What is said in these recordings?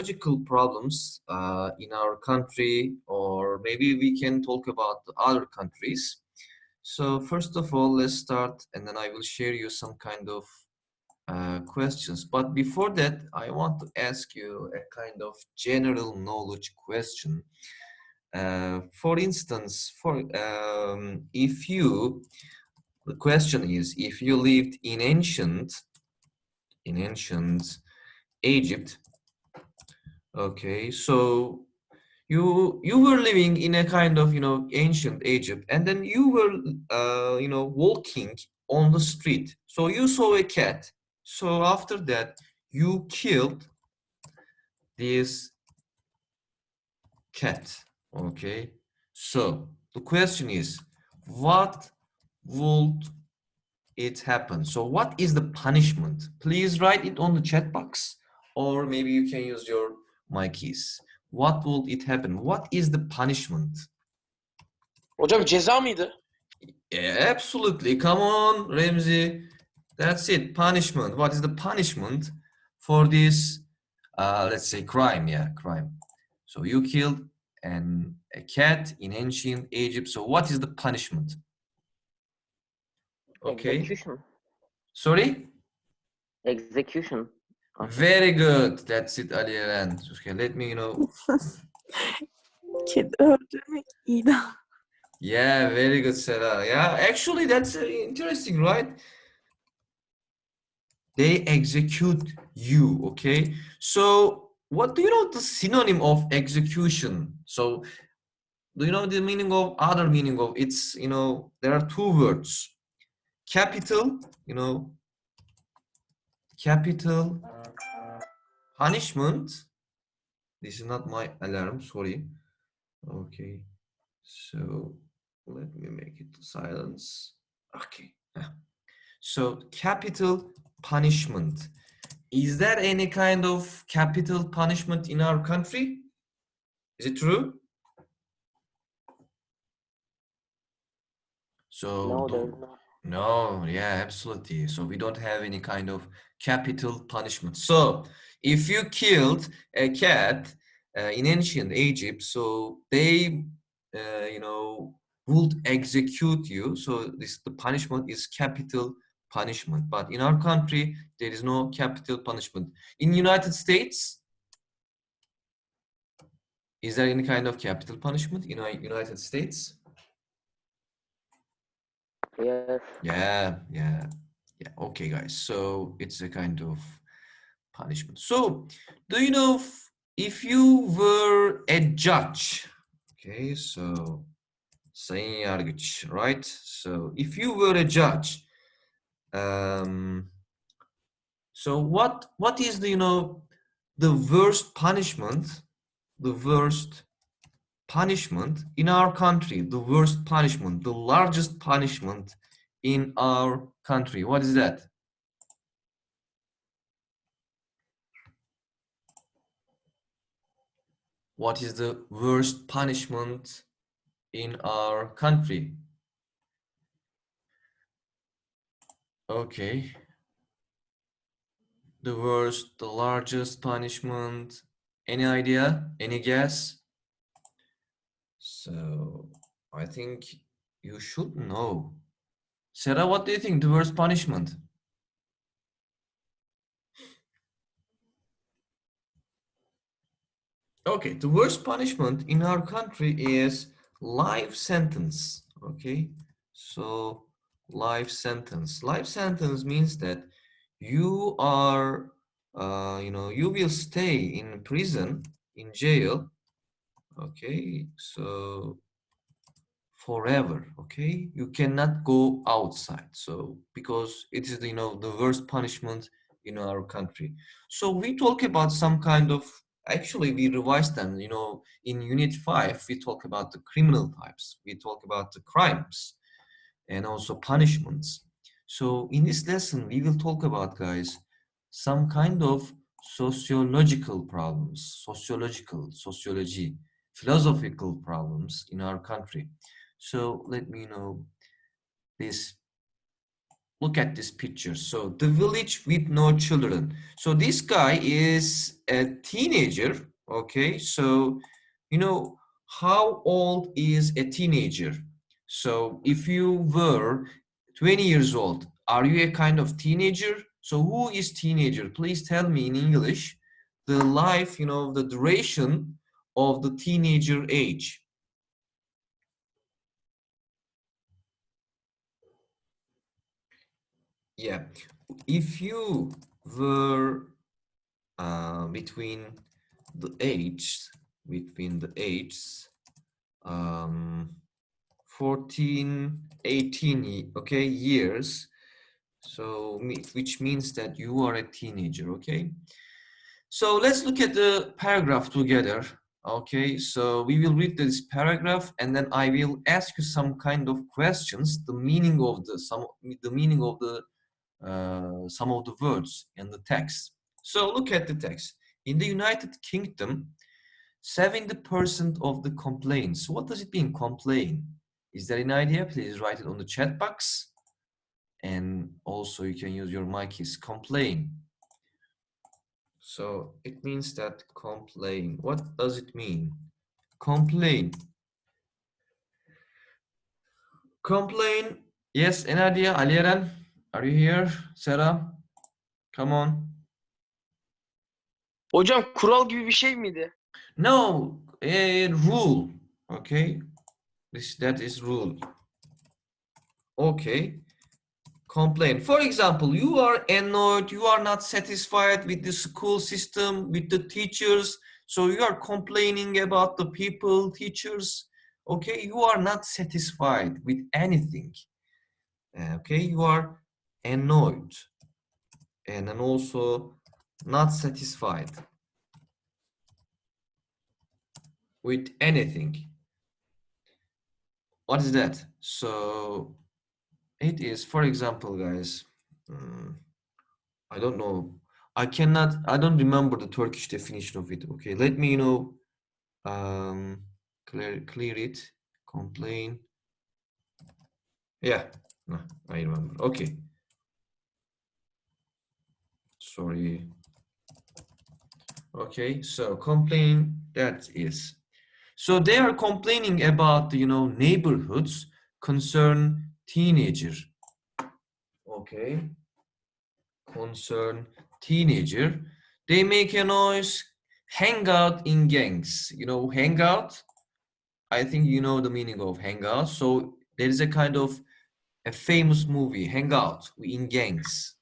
sociological problems in our country, or maybe we can talk about the other countries. So first of all, let's start, and then I will share you some kind of questions. But before that, I want to ask you a kind of general knowledge question. For instance, if you, the question is, if you lived in ancient Egypt, okay, so you were living in a kind of ancient Egypt, and then you were walking on the street. So you saw a cat. So after that, you killed this cat. Okay. So the question is, what would it happen? So what is the punishment? Please write it on the chat box, or maybe you can use your mic keys. What will it happen? What is the punishment? Hocam ceza mıydı? Yeah, absolutely. Come on, Remzi. That's it. Punishment. What is the punishment for this, let's say, crime? Yeah, crime. So you killed a cat in ancient Egypt. So what is the punishment? Okay. Execution. Sorry? Execution. Very good. That's it, Ali Eren. Okay, let me, Kedi öldürmek iyi. Yeah, very good, Sarah. Yeah, actually, that's interesting, right? They execute you, okay? So, what do you know the synonym of execution? So, do you know the meaning of other meaning of it's, there are two words. Capital, capital punishment. This is not my alarm, sorry. Okay, so let me make it silence. Okay. So capital punishment. Is there any kind of capital punishment in our country? Is it true? So No, there's not. no, yeah, absolutely. So we don't have any kind of capital punishment. So if you killed a cat in ancient Egypt, so they, would execute you. So the punishment is capital punishment. But in our country, there is no capital punishment. In United States, is there any kind of capital punishment in United States? Yes. Yeah. Okay, guys. So it's a kind of punishment. So, do you know if you were a judge? Okay, so sayın yargıç, right? So if you were a judge, so what is the worst punishment? The worst punishment in our country, the worst punishment, the largest punishment in our country. What is that? What is the worst punishment in our country? Okay. The worst, the largest punishment. Any idea? Any guess? So I think you should know. Sarah, what do you think? The worst punishment? Okay, the worst punishment in our country is life sentence. Okay, so life sentence. Life sentence means that you are, you will stay in prison, in jail. Okay, so forever. Okay, you cannot go outside. So because it is the worst punishment in our country. So we talk about some kind of, actually we revised them, in unit 5 we talk about the criminal types, we talk about the crimes and also punishments. So in this lesson we will talk about, guys, some kind of sociological problems, sociology, philosophical problems in our country. So let me know this look at this picture. So the village with no children. So this guy is a teenager. Okay, so you know, how old is a teenager? So if you were 20 years old, are you a kind of teenager? So who is teenager? Please tell me in English the life, you know, the duration of the teenager age. Yeah, if you were between the ages 14, 18, okay, years, so which means that you are a teenager, okay? So let's look at the paragraph together. Okay, so we will read this paragraph and then I will ask you some kind of questions, the meaning of some of the words in the text. So look at the text. In the United Kingdom, 70% of the complaints. What does it mean, complain? Is there an idea? Please write it on the chat box. And also you can use your mic is complain. So it means that complain. What does it mean? Complain. Complain. Yes, an idea. Ali Eren, are you here? Sarah, come on. Hocam kural gibi bir şey miydi? No, a rule. Okay, that is rule. Okay, complain. For example, you are annoyed, you are not satisfied with the school system, with the teachers, so you are complaining about the people, teachers. Okay, you are not satisfied with anything. Okay, you are annoyed and then also not satisfied with anything. What is that? So it is, for example, guys, I don't know. I don't remember the Turkish definition of it. Okay, let me, clear it, complain. Yeah, no, I remember. Okay. Sorry. Okay, so complain, that is. So they are complaining about, neighborhoods concern teenager. Okay. Concern teenager. They make a noise, hang out in gangs. You know, hang out. I think you know the meaning of hang out. So there is a kind of a famous movie, Hang Out in Gangs.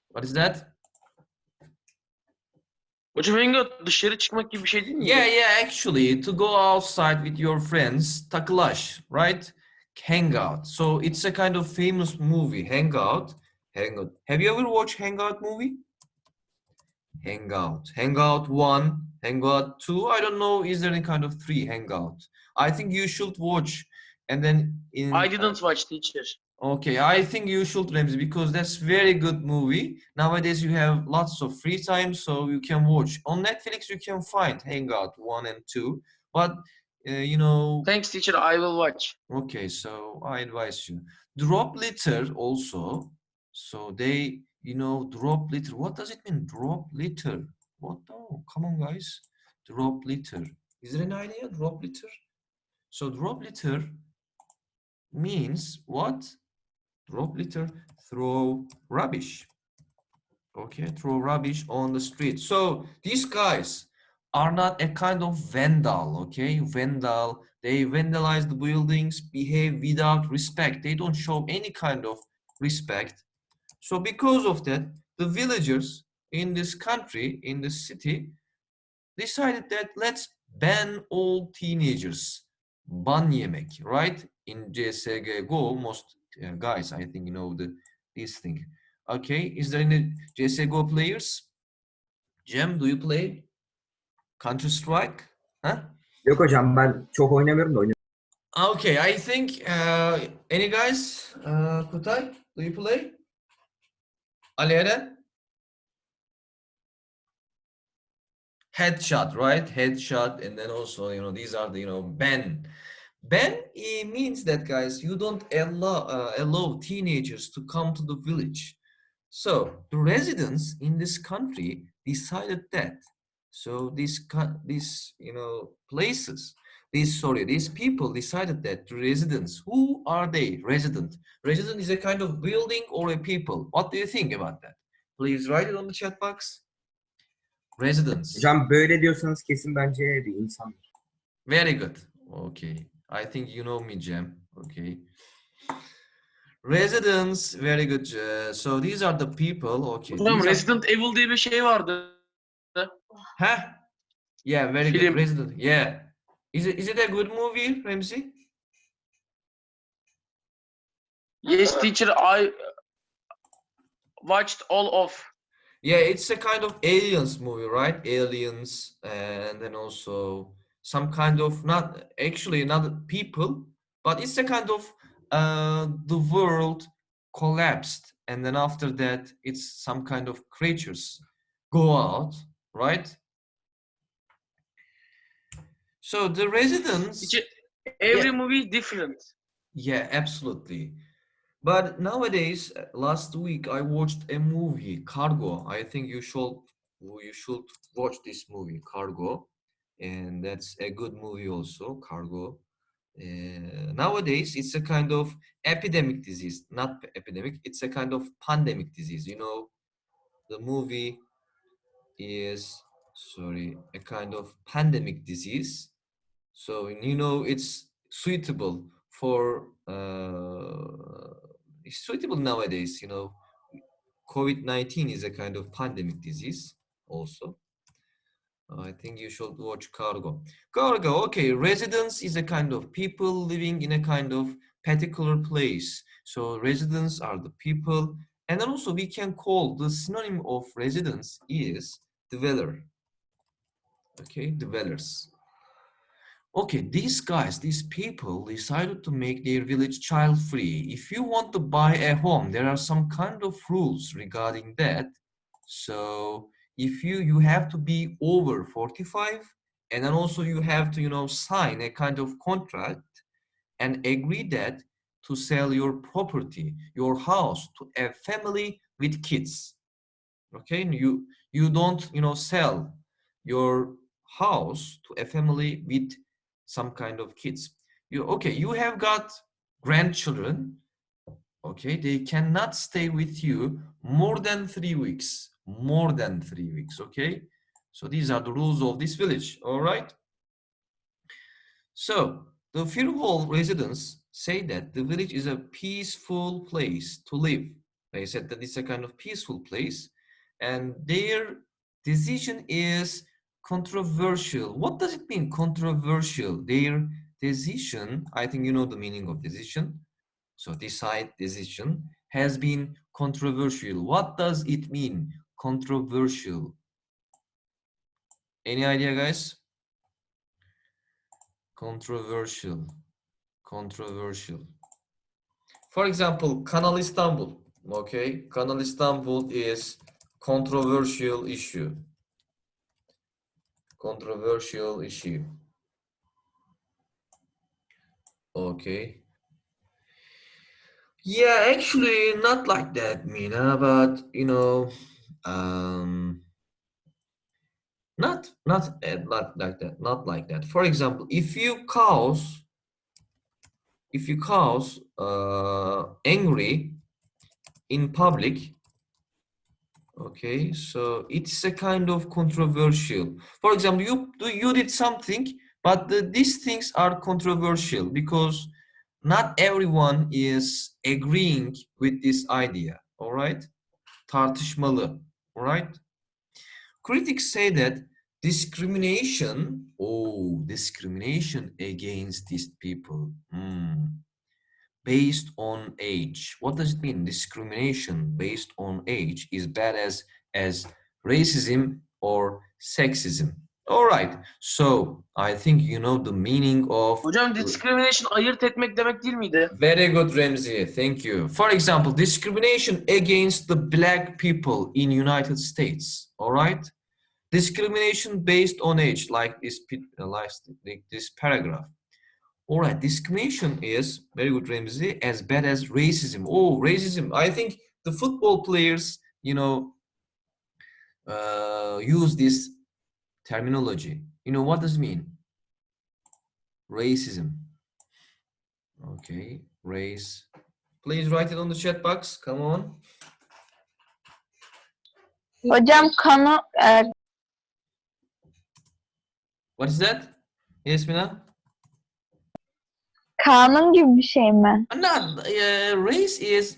What is that? Hocam hangout dışarı çıkmak gibi bir şey değil mi? Yeah, actually, to go outside with your friends, takılaş, right? Hangout. So it's a kind of famous movie, Hangout. Hangout. Have you ever watched Hangout movie? Hangout. Hangout 1, Hangout 2. I don't know, is there any kind of 3 Hangout? I think you should watch. And then I didn't watch teacher. Okay, I think you should, Ramsey, because that's very good movie. Nowadays you have lots of free time, so you can watch. On Netflix you can find Hangout 1 and 2, but Thanks teacher, I will watch. okay, so I advise you. Drop litter also. So they, drop litter. What does it mean, drop litter? What? Oh, come on, guys. Drop litter. Is there an idea, drop litter? So drop litter means what? Drop litter, throw rubbish. Okay, throw rubbish on the street. So these guys are not a kind of vandal, okay? Vandal, they vandalize the buildings, behave without respect. They don't show any kind of respect. So because of that, the villagers in this country, in this city, decided that let's ban all teenagers. Ban yemek, right? In CSGO, most guys, I think, this thing. Okay, is there any CSGO players? Cem, do you play Counter Strike? Huh? Yok hocam ben çok oynamıyorum da oynuyorum. Okay, I think any guys? Kutay, do you play? Ali Eren? Headshot, right? Headshot, and then also, these are the, ban Ban means that, guys, you don't allow teenagers to come to the village. So the residents in this country decided that. So these places, these people decided that the residents, who are they? Resident. Resident is a kind of building or a people. What do you think about that? Please write it on the chat box. Residents. Hocam böyle diyorsanız kesin bence bir insandır. Very good. Okay. I think you know me, Cem. Okay. Residents. Very good. So these are the people. Okay. Hocam These are- Resident Evil diye bir şey vardı. Huh? Yeah, very Film. good. Resident. Yeah. Is it a good movie, Ramsey? Yes teacher, I watched all of. Yeah, it's a kind of aliens movie, right? Aliens, and then also some kind of not people, but it's a kind of the world collapsed, and then after that, it's some kind of creatures go out, right? So the residents. Teacher, every Yeah. movie is different. Yeah, absolutely. But nowadays, last week I watched a movie, Cargo. I think you should watch this movie, Cargo, and that's a good movie also, Cargo. Nowadays, it's a kind of epidemic disease, not epidemic. It's a kind of pandemic disease. You know, the movie is a kind of pandemic disease. So you know it's suitable for it's suitable nowadays. You know, COVID-19 is a kind of pandemic disease also. I think you should watch Cargo. Cargo, okay. Residence is a kind of people living in a kind of particular place. So residents are the people, and then also we can call the synonym of residence is dweller. Okay, dwellers. Okay, these guys, these people decided to make their village child-free. If you want to buy a home, there are some kind of rules regarding that. So if you have to be over 45, and then also you have to, you know, sign a kind of contract and agree that to sell your property, your house to a family with kids. Okay, and you don't, you know, sell your house to a family with some kind of kids. You have got grandchildren. Okay, they cannot stay with you more than 3 weeks. More than 3 weeks. Okay, so these are the rules of this village. All right. So the Firhol residents say that the village is a peaceful place to live. They said that it's a kind of peaceful place, and their decision is controversial. What does it mean, controversial? Their decision, I think you know the meaning of decision. So decide, decision, has been controversial. What does it mean, controversial? Any idea, guys? Controversial. For example, Kanal Istanbul. Okay, Kanal Istanbul is controversial issue. Controversial issue. Okay. Yeah, actually not like that, Mina, but you know, not like that. For example, if you cause angry in public, okay, so it's a kind of controversial. For example, you did something, but these things are controversial because not everyone is agreeing with this idea. All right, tartışmalı. All right. Critics say that discrimination against these people based on age. What does it mean? Discrimination based on age is bad as racism or sexism. All right. So I think you know the meaning of. Hocam discrimination ayırt etmek demek değil miydi? Very good, Ramsey. Thank you. For example, discrimination against the black people in United States. All right. Discrimination based on age, like this paragraph. All right, discrimination is, very good Ramsey, as bad as racism. Oh, racism. I think the football players, you know, use this terminology. You know, what does it mean? Racism. Okay, race. Please write it on the chat box. Come on. Hocam What is that? Yes, Mina? kanun gibi bir şey mi? Not, race is,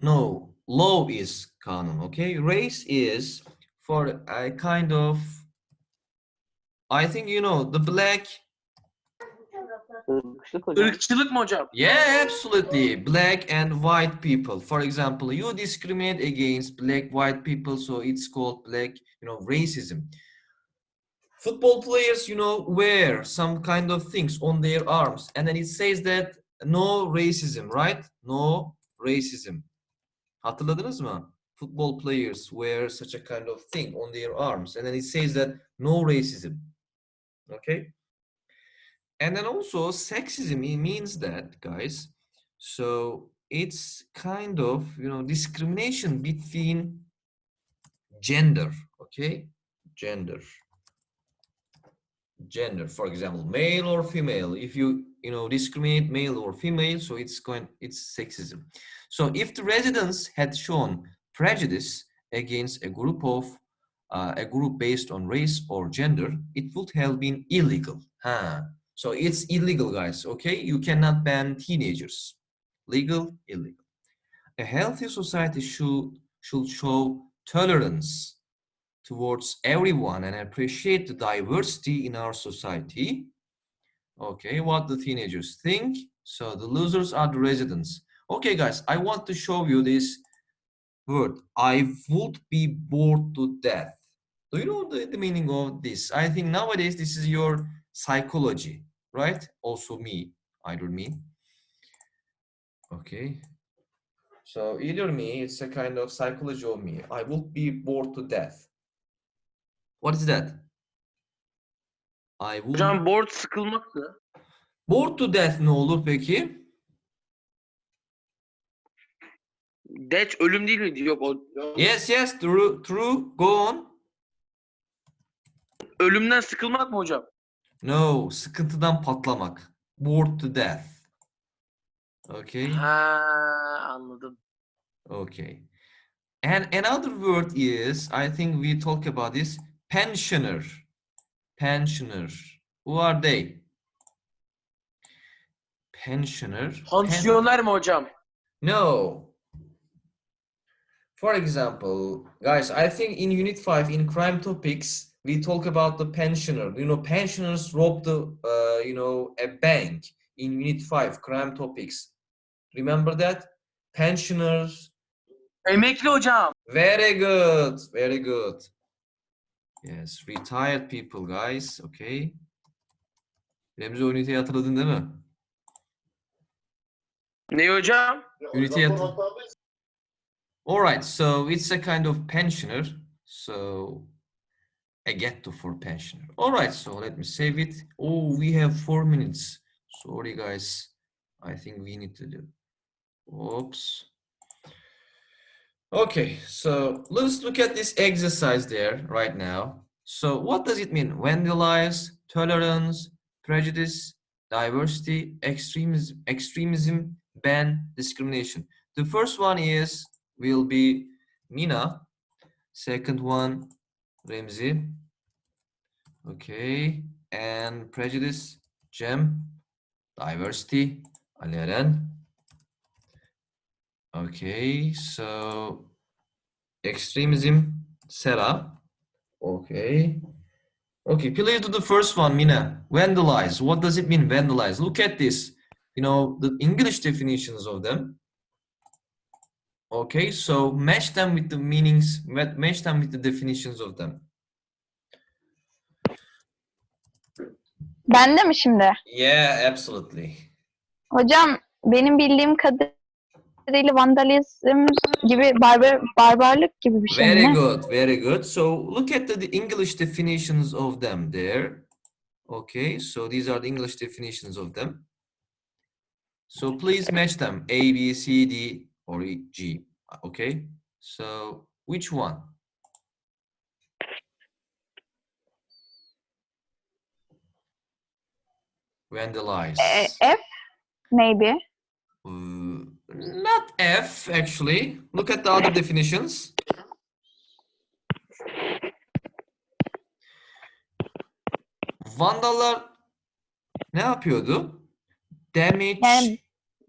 no, law is kanun, okay? Race is for a kind of, I think you know, the black, Irkçılık hocam. Irkçılık mı hocam? yeah, absolutely, black and white people. For example, you discriminate against black, white people, so it's called black, you know, racism. Football players, you know, wear some kind of things on their arms, and then it says that no racism, right? No racism. Hatırladınız mı? Football players wear such a kind of thing on their arms, and then it says that no racism. Okay? And then also sexism, it means that, guys. So it's kind of, you know, discrimination between gender, okay? Gender, for example, male or female. If you know, discriminate male or female, so it's sexism. So if the residents had shown prejudice against a group based on race or gender, it would have been illegal. So it's illegal, guys. Okay, you cannot ban teenagers. Legal, illegal. A healthy society should show tolerance towards everyone and appreciate the diversity in our society. Okay, what the teenagers think. So the losers are the residents. Okay, guys, I want to show you this word. I would be bored to death. Do you know the meaning of this? I think nowadays this is your psychology, right? Also me, either me. Okay. So either me, it's a kind of psychology of me. I would be bored to death. What is that? I would... Hocam bored sıkılmaktı. Bored to death ne olur peki? Death ölüm değil miydi? Yok o. Yes, true. Go on. Ölümden sıkılmak mı hocam? No, sıkıntıdan patlamak. Bored to death. Okay. Ha, anladım. Okay. And another word is, I think we talk about this, pensioner. Pensioner. Who are they? Pensioner. Pansiyoner mi hocam? No. For example, guys, I think in Unit 5, in crime topics, we talk about the pensioner. You know, pensioners robbed a bank in Unit 5, crime topics. Remember that? Pensioners. Emekli hocam. Very good. Very good. Yes, retired people, guys. Okay. Remzi o üniteyi hatırladın değil mi? Ne hocam? Üniteyi Alright, so it's a kind of pensioner. So a ghetto for pensioner. Alright, so let me save it. Oh, we have 4 minutes. Sorry, guys. I think we need to do. Oops. Okay, so let's look at this exercise there right now. So what does it mean? Vandalize, tolerance, prejudice, diversity, extremism, ban, discrimination. The first one will be Mina. Second one, Remzi. Okay, and prejudice, Jem. Diversity, Ali Eren. Okay, so extremism, Sarah. Okay. Okay, please do the first one, Mina. Vandalize. What does it mean, vandalize? Look at this. You know, the English definitions of them. Okay, so match them with the meanings, match them with the definitions of them. Ben de mi şimdi? Yeah, absolutely. Hocam benim bildiğim kadarıyla vandalizm gibi barbarlık gibi bir şey Very mi? good, very good. So look at the English definitions of them there. Okay, so these are the English definitions of them. So please match them. A, B, C, D, or E, G. Okay. So which one? Vandalize. F maybe. Not F actually. Look at the other definitions. Vandallar ne yapıyordu? Damage. Yani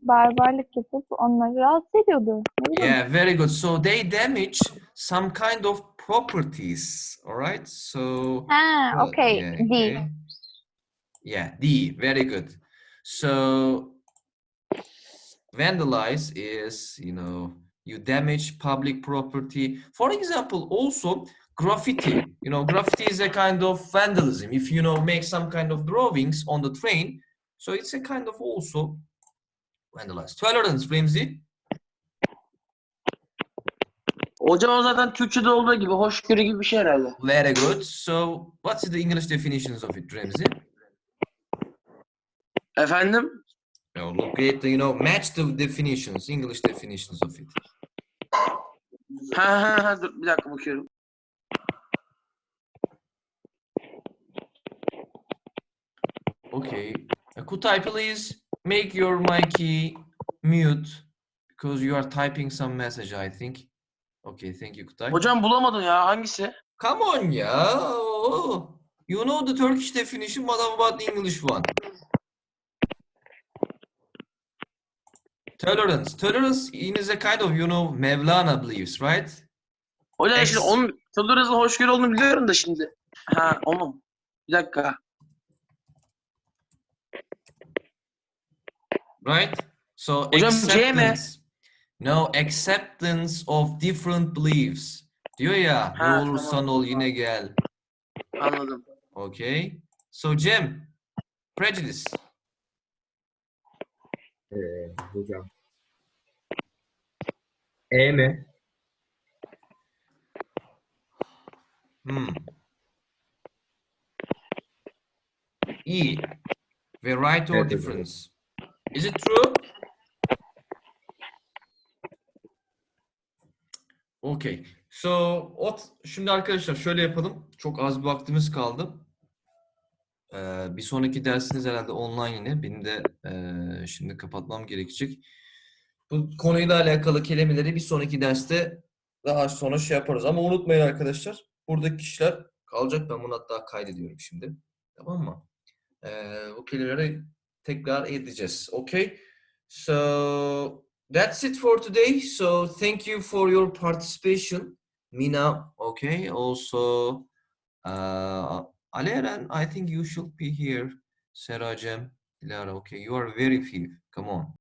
barbarlık yapıp onları rahatsız ediyordu. Ne bileyim. Yeah, very good. So they damage some kind of properties. All right. So Ha, okay. yeah, D. okay. Yeah, D. Very good. So vandalize is, you damage public property. For example, also graffiti. Graffiti is a kind of vandalism. If make some kind of drawings on the train, so it's a kind of also vandalize. Tolerance, Remzi. Hocam o zaten Türkçe'de olduğu gibi hoşgörü gibi bir şey herhalde. Very good. So what's the English definitions of it, Remzi? Efendim? Look at the, match the definitions, English definitions of it. Ha dur bir dakika bakıyorum. Okay. Kutay, please make your mic mute because you are typing some message, I think. Okay, thank you, Kutay. Hocam bulamadın ya hangisi? Come on, yeah. Oh, you know the Turkish definition, what about the English one? Tolerance. Tolerance is a kind of, Mevlana beliefs, right? Hocam Ex- şimdi onun Tıldıraz'ın hoşgörü olduğunu biliyorum da şimdi. Ha onu. Bir dakika. Right? So Hocam, C mi? acceptance. No, acceptance of different beliefs. Diyor ya, ne Ha, olursan tamam. ol yine gel. Anladım. Okay. So Cem, prejudice. Hocam. E mi? E. Variety or Evet, hocam. difference. Is it true? Okay. So şimdi arkadaşlar şöyle yapalım. Çok az bir vaktimiz kaldı. Bir sonraki dersiniz herhalde online yine. Benim de şimdi kapatmam gerekecek. Bu konuyla alakalı kelimeleri bir sonraki derste daha sonra yaparız. Ama unutmayın arkadaşlar. Buradaki kişiler kalacak. Ben bunu hatta kaydediyorum şimdi. Tamam mı? Bu kelimeleri tekrar edeceğiz. Okay? So that's it for today. So thank you for your participation. Mina, okay? Also, Aleren, I think you should be here. Seracem, Dilara, okay? You are very few. Come on.